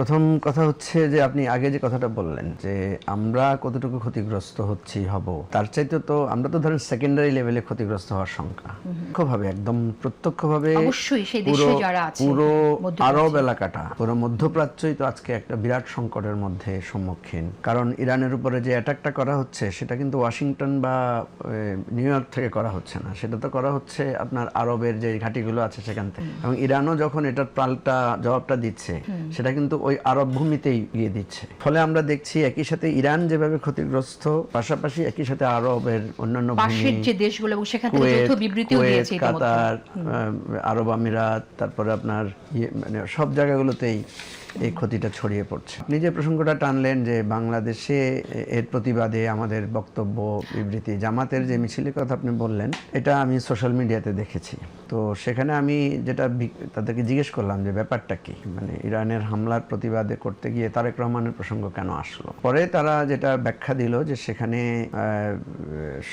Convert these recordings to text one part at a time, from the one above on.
প্রথম কথা হচ্ছে যে আপনি আগে যে কথাটা বললেন যে আমরা কতটুকু ক্ষতিগ্রস্ত হচ্ছি হব, তার চাইতে তো আমরা তো ধরেন সেকেন্ডারি লেভেলে ক্ষতিগ্রস্ত হওয়ার শঙ্কা প্রত্যক্ষভাবে, একদম প্রত্যক্ষভাবে অবশ্যই সেই পুরো দেশে যারা আছে পুরো মধ্যপ্রাচ্যে। আরব এলাকাটা, পুরো মধ্যপ্রাচ্যই তো আজকে একটা বিরাট সংকটের মধ্যে সম্মুখীন। কারণ ইরানের উপরে যে অ্যাটাকটা করা হচ্ছে সেটা কিন্তু ওয়াশিংটন বা নিউ ইয়র্ক থেকে করা হচ্ছে না, সেটা তো করা হচ্ছে আপনার আরবের যে ঘাঁটিগুলো আছে সেখান থেকে। এবং ইরানও যখন এটার পাল্টা জবাবটা দিচ্ছে সেটা কিন্তু ওই আরব ভূমিতেই গিয়ে দিচ্ছে। ফলে আমরা দেখছি একই সাথে ইরান যেভাবে ক্ষতিগ্রস্ত, পাশাপাশি একই সাথে আরবের অন্যান্য পাশের যে দেশগুলো এবং সেখান থেকে যৌথ বিবৃতিও দিয়েছে ইতিমধ্যে। কাতার, আরব আমিরাত, তারপরে আপনার মানে সব জায়গাগুলোতেই এই ক্ষতিটা ছড়িয়ে পড়ছে। আপনি যে প্রসঙ্গটা টানলেন যে বাংলাদেশে এর প্রতিবাদে আমাদের বক্তব্য বিবৃতি, জামাতের যে মিছিলের কথা আপনি বললেন, এটা আমি সোশ্যাল মিডিয়াতে দেখেছি। তো সেখানে আমি যেটা তাদেরকে জিজ্ঞেস করলাম যে ব্যাপারটা কি, মানে ইরানের হামলার প্রতিবাদে করতে গিয়ে তারেক রহমানের প্রসঙ্গ কেন আসলো। পরে তারা যেটা ব্যাখ্যা দিল যে সেখানে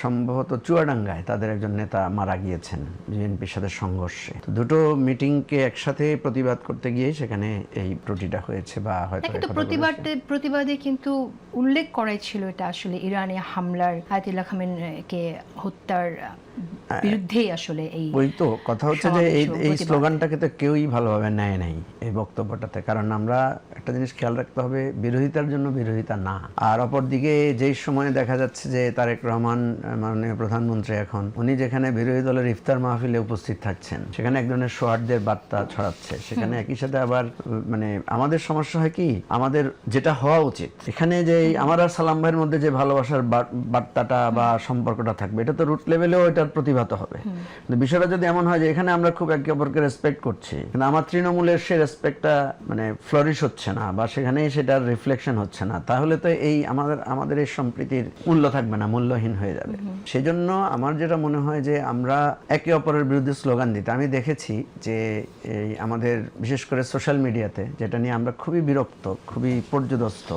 সম্ভবত চুয়াডাঙ্গায় তাদের একজন নেতা মারা গিয়েছেন বিএনপির সাথে সংঘর্ষে। তো দুটো মিটিংকে একসাথে প্রতিবাদ করতে গিয়ে সেখানে এই ত্রুটিটা হয়েছে বা হয়তো কিন্তু প্রতিবাদে কিন্তু উল্লেখ করাই ছিল এটা আসলে ইরানে হামলার, আয়াতুল্লাহ খামেনিকে হত্যার বিরুদ্ধেই আসলে এই ওই তো কথা হচ্ছে যে এই স্লোগানটাকে তো কেউই ভালোভাবে নেয় নাই এই বক্তব্যটাতে। কারণ আমরা একটা জিনিস খেয়াল রাখতে হবে, বিরোধিতার জন্য বিরোধিতা না। আর অপরদিকে যেই সময়ে দেখা যাচ্ছে যে তারেক রহমান মাননীয় প্রধানমন্ত্রী এখন উনি যেখানে বিরোধী দলের ইফতার মাহফিলে উপস্থিত থাকছেন, সেখানে এক ধরনের সৌহার্দ্যের বার্তা ছড়াচ্ছে। সেখানে একই সাথে আবার মানে আমাদের সমস্যা হয় কি, আমাদের যেটা হওয়া উচিত এখানে যে আমার আর সালাম ভাইয়ের মধ্যে যে ভালোবাসার বার্তাটা বা সম্পর্কটা থাকবে, এটা তো রুট লেভেলেও এটার প্রতিভাত হবে। কিন্তু বিষয়টা যদি এমন হয় যে এখানে আমরা খুব একে অপরকে রেসপেক্ট করছি, কিন্তু আমার তৃণমূলের সে রেসপেক্টটা মানে ফ্লোরিশ হচ্ছে না বা সেখানেই সেটার রিফ্লেকশন হচ্ছে না, তাহলে তো এই আমাদের এই সম্প্রীতির মূল্য থাকবে না, মূল্যহীন হয়ে যাবে। সেই জন্য আমার যেটা মনে হয় যে আমরা একে অপরের বিরুদ্ধে স্লোগান দিতে, আমি দেখেছি যে এই আমাদের বিশেষ করে সোশ্যাল মিডিয়াতে, যেটা নিয়ে আমরা খুবই বিরক্ত, খুবই পর্যদস্ত,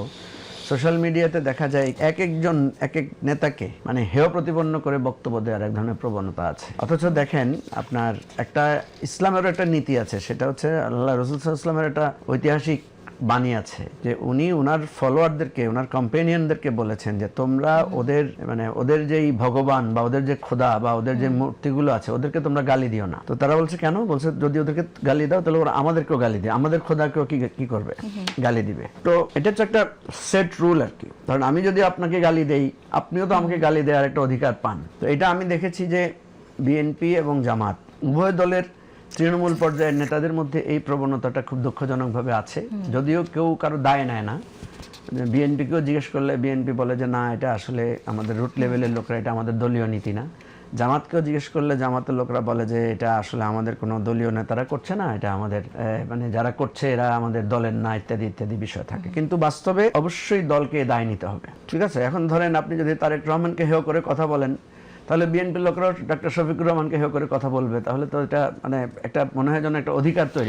সোশ্যাল মিডিয়াতে দেখা যায় এক একজন এক এক নেতাকে মানে হেয় প্রতিপন্ন করে বক্তব্য দেওয়ার এক ধরনের প্রবণতা আছে। অথচ দেখেন আপনার একটা ইসলামেরও একটা নীতি আছে, সেটা হচ্ছে আল্লাহ রাসূল সাল্লাল্লাহু আলাইহি ওয়াসাল্লামের একটা ঐতিহাসিক বাণী আছে যে উনি ওনার ফলোয়ারদেরকে, ওনার কম্পেনিয়নদেরকে বলেছেন যে তোমরা ওদের যেই ভগবান বা ওদের যে খোদা বা ওদের যে মূর্তিগুলো আছে ওদেরকে তোমরা গালি দিও না। তো তারা বলছে কেন? বলছে যদি ওদেরকে গালি দাও তাহলে ওরা আমাদেরকেও গালি দেয়, আমাদের খোদাকেও কি করবে? গালি দিবে। তো এটা হচ্ছে একটা সেট রুল আর কি। কারণ আমি যদি আপনাকে গালি দেই, আপনিও তো আমাকে গালি দেওয়ার একটা অধিকার পান। তো এটা আমি দেখেছি যে বিএনপি এবং জামাত উভয় দলের তৃণমূল পর্যায়ের নেতাদের মধ্যে এই প্রবণতাটা খুব দুঃখজনকভাবে আছে। যদিও কেউ কারো দায় নেয় না। বিএনপিকেও জিজ্ঞেস করলে বিএনপি বলে যে না, এটা আসলে আমাদের রুট লেভেলের লোকরা, এটা আমাদের দলীয় নীতি না। জামাতকেও জিজ্ঞেস করলে জামাতের লোকরা বলে যে এটা আসলে আমাদের কোনো দলীয় নেতারা করছে না, এটা আমাদের মানে যারা করছে এরা আমাদের দলের না, ইত্যাদি ইত্যাদি বিষয় থাকে। কিন্তু বাস্তবে অবশ্যই দলকে দায় নিতে হবে। ঠিক আছে, এখন ধরেন আপনি যদি তারেক রহমানকে হেয় করে কথা বলেন, তাহলে বিএনপির লোকরাও ডক্টর শফিকুর রহমানকে হেয় করে কথা বলবে। তাহলে তো এটা মানে একটা মনে হয় যেন একটা অধিকার তৈরি